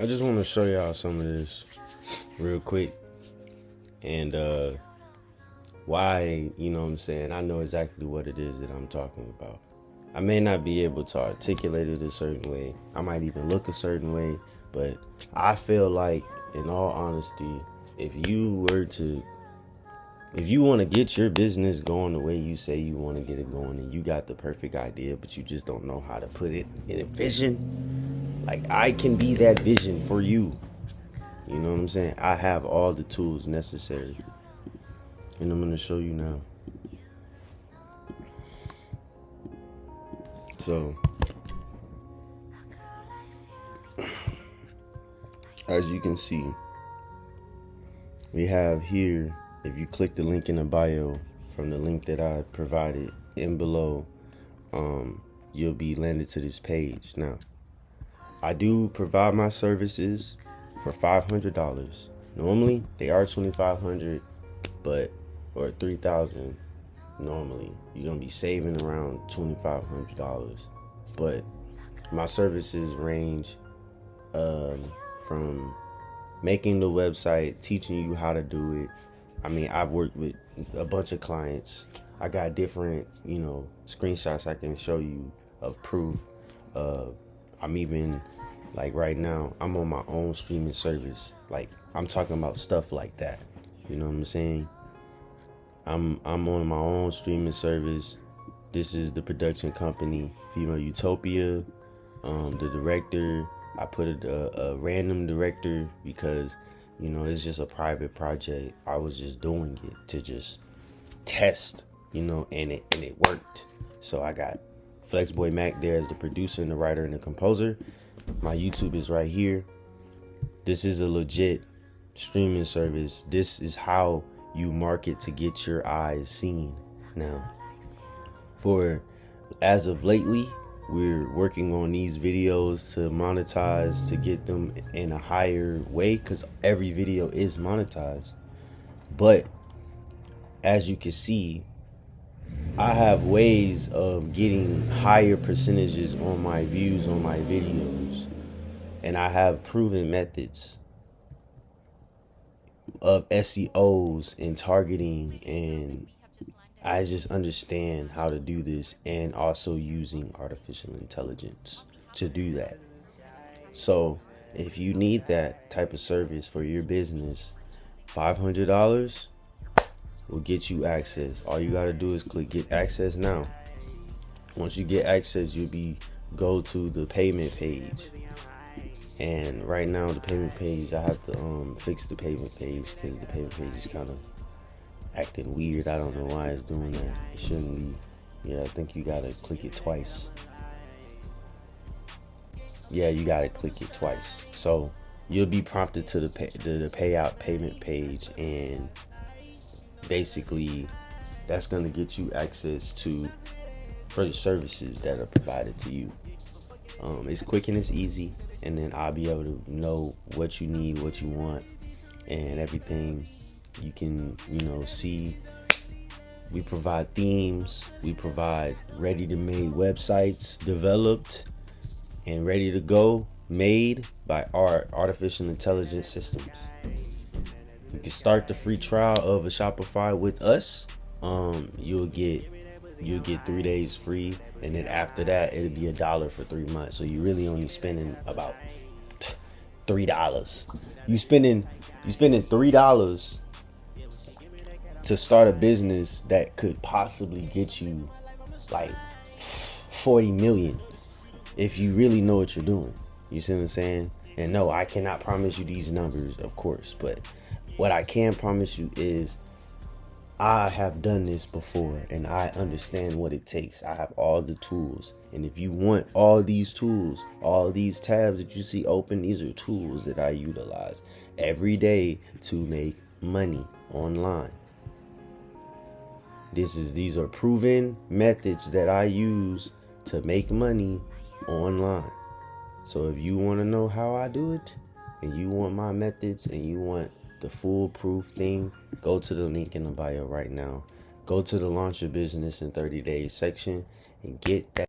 I just want to show y'all some of this real quick and why, you know what I'm saying, I know exactly what it is that I'm talking about. I may not be able to articulate it a certain way. I might even look a certain way, but I feel like, in all honesty, if you want to get your business going the way you say you want to get it going, and you got the perfect idea, but you just don't know how to put it in a vision, like I can be that vision for you. You know what I'm saying? I have all the tools necessary. And I'm going to show you now. So, as you can see, we have here, if you click the link in the bio from the link that I provided in below, you'll be landed to this page. Now, I do provide my services for $500. Normally, they are $2,500, or $3,000. Normally, you're gonna be saving around $2,500. But my services range from making the website, teaching you how to do it. I mean, I've worked with a bunch of clients. I got different, screenshots I can show you of proof. I'm even, like right now, I'm on my own streaming service. Like, I'm talking about stuff like that. You know what I'm saying? I'm on my own streaming service. This is the production company, Female Utopia. The director, I put a random director because, it's just a private project. I was just doing it to just test, and it worked. So I got Flexboy Mac there as the producer and the writer and the composer. My YouTube is right here. This is a legit streaming service. This is how you market to get your eyes seen. Now, as of lately, we're working on these videos to monetize, to get them in a higher way, because every video is monetized. But as you can see, I have ways of getting higher percentages on my views on my videos, and I have proven methods of SEOs and targeting, and I just understand how to do this, and also using artificial intelligence to do that. So if you need that type of service for your business, $500 will get you access. All you got to do is click get access now. Once you get access, go to the payment page. And right now, the payment page, I have to fix the payment page because the payment page is kind of acting weird. I don't know why it's doing that. It shouldn't be. Yeah, I think you gotta click it twice. Yeah, you gotta click it twice. So you'll be prompted to the payout payment page, and basically that's gonna get you access for the services that are provided to you. It's quick and it's easy, and then I'll be able to know what you need, what you want, and everything. You can, see. We provide themes. We provide ready-to-made websites developed and ready to go, made by our artificial intelligence systems. You can start the free trial of a Shopify with us. You'll get 3 days free, and then after that it'll be $1 for 3 months. So you're really only spending about $3. You spending $3 to start a business that could possibly get you like 40 million if you really know what you're doing. You see what I'm saying? And no, I cannot promise you these numbers, of course, but what I can promise you is I have done this before, and I understand what it takes. I have all the tools. And if you want all these tools, all these tabs that you see open, these are tools that I utilize every day to make money online. These are proven methods that I use to make money online. So if you want to know how I do it, and you want my methods, and you want the foolproof thing, go to the link in the bio right now. Go to the Launch Your Business in 30 Days section and get that.